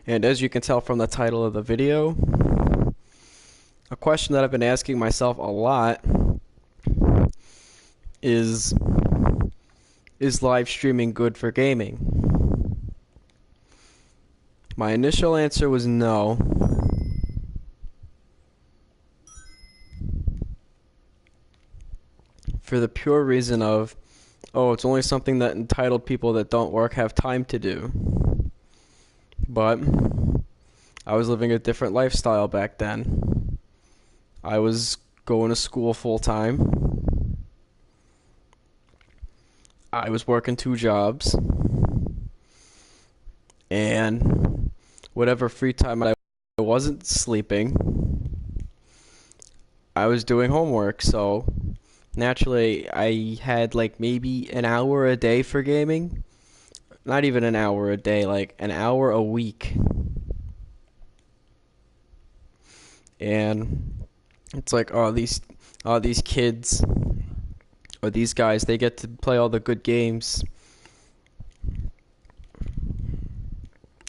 And as you can tell from the title of the video, a question that I've been asking myself a lot is live streaming good for gaming? My initial answer was no. For the pure reason of, oh, it's only something that entitled people that don't work have time to do. But I was living a different lifestyle back then. I was going to school full time. I was working 2 jobs. And whatever free time I wasn't sleeping, I was doing homework. So naturally, I had like maybe an hour a day for gaming. Not even an hour a day, like an hour a week. And it's like, oh, these kids or these guys, they get to play all the good games.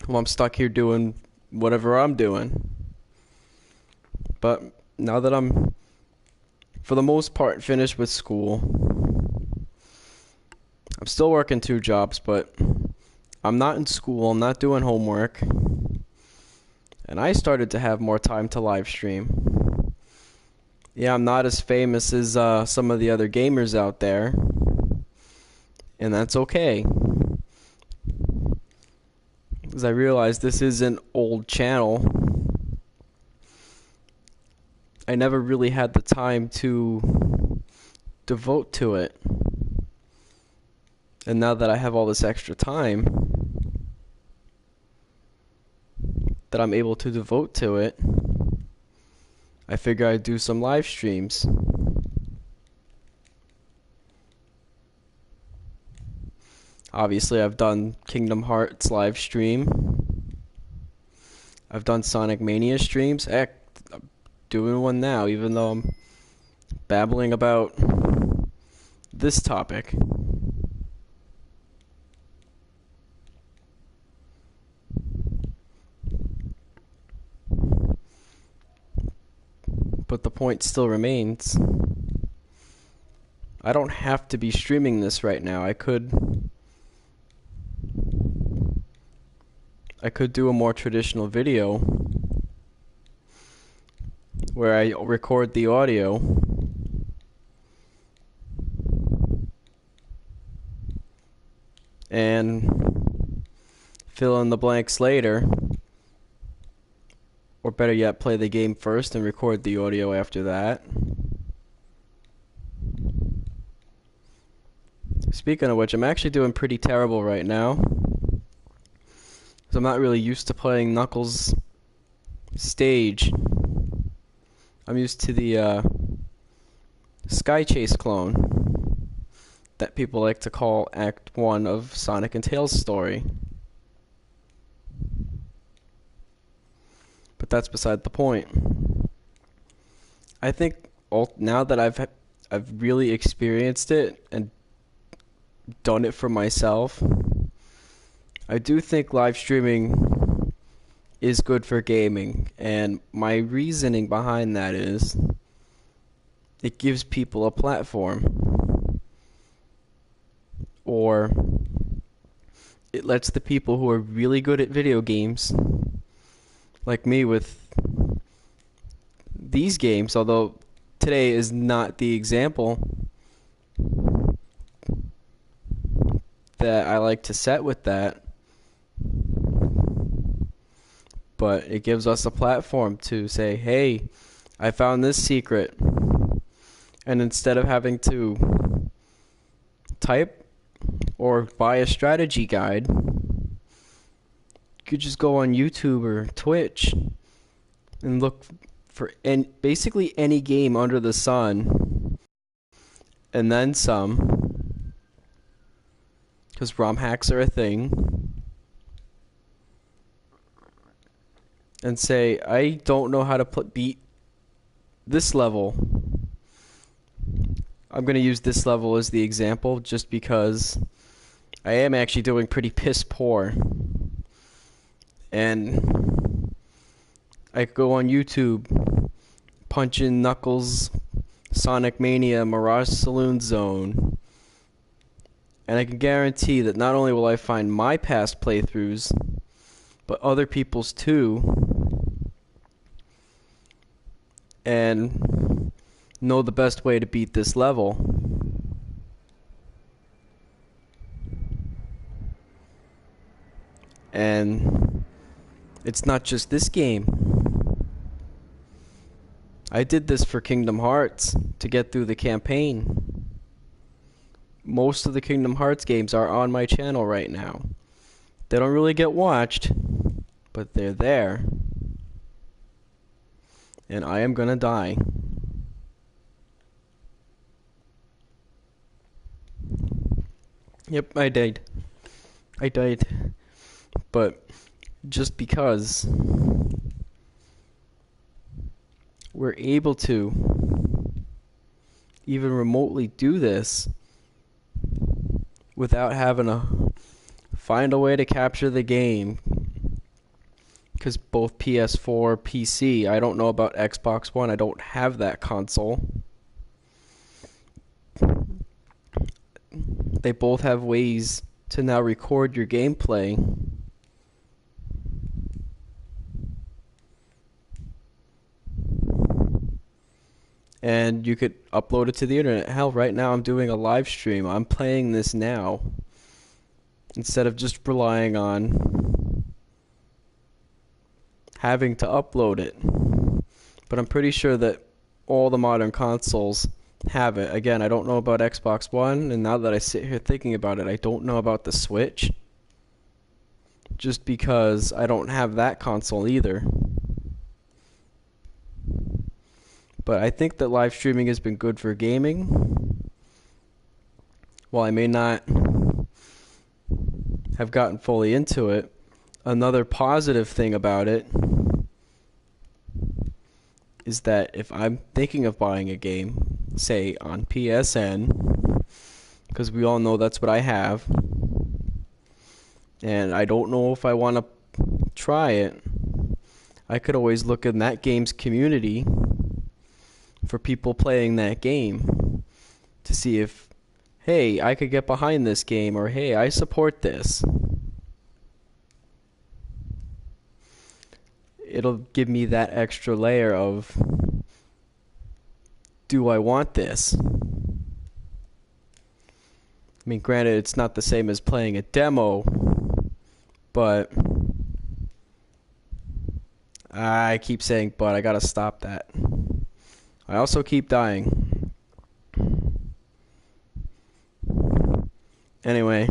Well, I'm stuck here doing whatever I'm doing. But now that I'm, for the most part, finished with school, I'm still working 2 jobs, but I'm not in school, I'm not doing homework, and I started to have more time to live stream. Yeah, I'm not as famous as some of the other gamers out there, and that's okay. Because I realize this is an old channel. I never really had the time to devote to it. And now that I have all this extra time that I'm able to devote to it, I figure I'd do some live streams. Obviously, I've done Kingdom Hearts live stream. I've done Sonic Mania streams. Heck, I'm doing one now, even though I'm babbling about this topic. But the point still remains. I don't have to be streaming this right now. I could do a more traditional video where I record the audio and fill in the blanks later. Or better yet, play the game first and record the audio after that. Speaking of which, I'm actually doing pretty terrible right now. So I'm not really used to playing Knuckles' stage. I'm used to the Sky Chase clone that people like to call Act 1 of Sonic and Tails' story. But that's beside the point. I think now that I've really experienced it and done it for myself, I do think live streaming is good for gaming, and my reasoning behind that is it gives people a platform, or it lets the people who are really good at video games, like me with these games, although today is not the example that I like to set with that, but it gives us a platform to say, hey, I found this secret, and instead of having to type or buy a strategy guide, you could just go on YouTube or Twitch and look for basically any game under the sun, and then some, because ROM hacks are a thing, and say, I don't know how to beat this level. I'm going to use this level as the example just because I am actually doing pretty piss poor. and I could go on YouTube, punch in Knuckles, Sonic Mania, Mirage Saloon Zone, and I can guarantee that not only will I find my past playthroughs, but other people's too, and know the best way to beat this level. And it's not just this game. I did this for Kingdom Hearts to get through the campaign. Most of the Kingdom Hearts games are on my channel right now. They don't really get watched, but they're there. And I am gonna die. Yep, I died. But just because we're able to even remotely do this without having to find a way to capture the game, because both PS4, PC, I don't know about Xbox One, I don't have that console. They both have ways to now record your gameplay. And you could upload it to the internet. Hell, right now I'm doing a live stream. I'm playing this now, instead of just relying on having to upload it. But I'm pretty sure that all the modern consoles have it. Again, I don't know about Xbox One, and now that I sit here thinking about it, I don't know about the Switch, just because I don't have that console either. But I think that live streaming has been good for gaming. While I may not have gotten fully into it, another positive thing about it is that if I'm thinking of buying a game, say on PSN, because we all know that's what I have, and I don't know if I want to try it, I could always look in that game's community for people playing that game to see if, hey, I could get behind this game, or hey, I support this. It'll give me that extra layer of, do I want this? I mean, granted, it's not the same as playing a demo, but I keep saying but, I gotta stop that. I also keep dying. Anyway,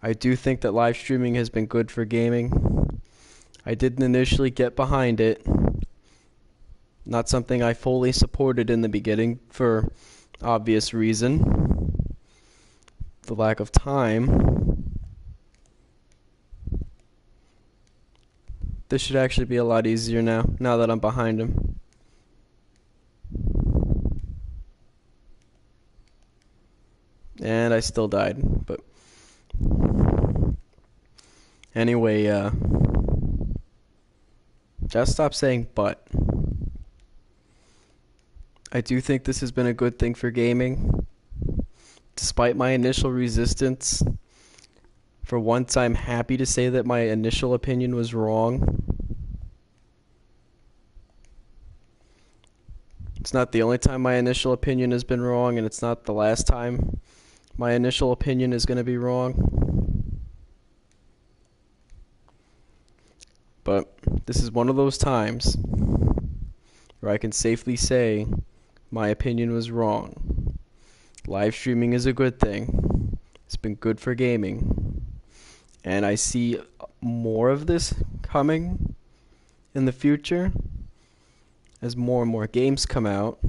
I do think that live streaming has been good for gaming. I didn't initially get behind it. Not something I fully supported in the beginning for obvious reason. The lack of time. This should actually be a lot easier now that I'm behind him. And I still died, but anyway, just stop saying but. I do think this has been a good thing for gaming. Despite my initial resistance, for once I'm happy to say that my initial opinion was wrong. It's not the only time my initial opinion has been wrong, and it's not the last time my initial opinion is going to be wrong. But this is one of those times where I can safely say my opinion was wrong. Live streaming is a good thing. It's been good for gaming. And I see more of this coming in the future as more and more games come out.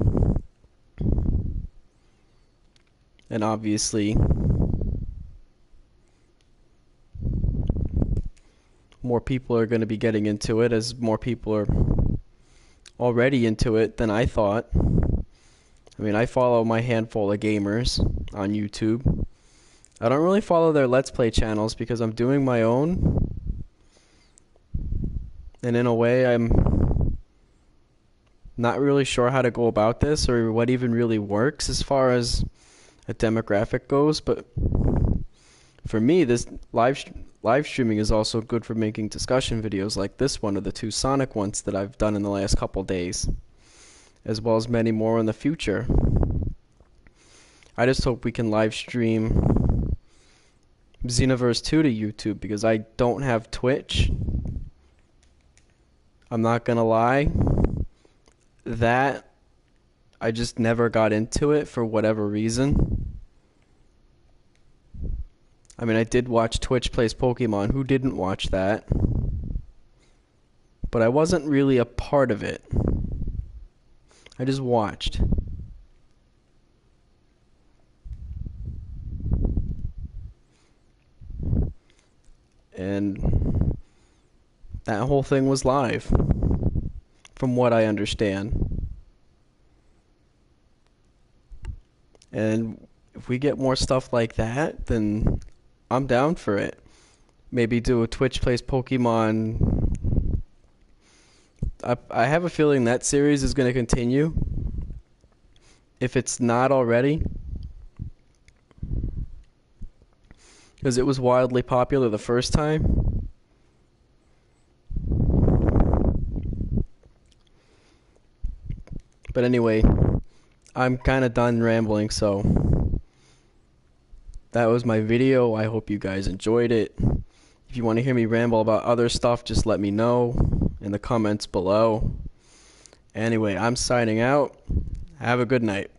And obviously, more people are going to be getting into it, as more people are already into it than I thought. I mean, I follow my handful of gamers on YouTube. I don't really follow their Let's Play channels because I'm doing my own. And in a way, I'm not really sure how to go about this or what even really works as far as a demographic goes, but for me, this live streaming is also good for making discussion videos like this one or the two Sonic ones that I've done in the last couple days, as well as many more in the future. I just hope we can live stream Xenoverse 2 to YouTube because I don't have Twitch. I'm not gonna lie. That I just never got into it for whatever reason. I mean, I did watch Twitch Plays Pokemon. Who didn't watch that? But I wasn't really a part of it. I just watched. And that whole thing was live, from what I understand. And if we get more stuff like that, then I'm down for it. Maybe do a Twitch Plays Pokemon. I have a feeling that series is going to continue. If it's not already. Because it was wildly popular the first time. But anyway, I'm kind of done rambling, so that was my video. I hope you guys enjoyed it. If you want to hear me ramble about other stuff, just let me know in the comments below. Anyway, I'm signing out. Have a good night.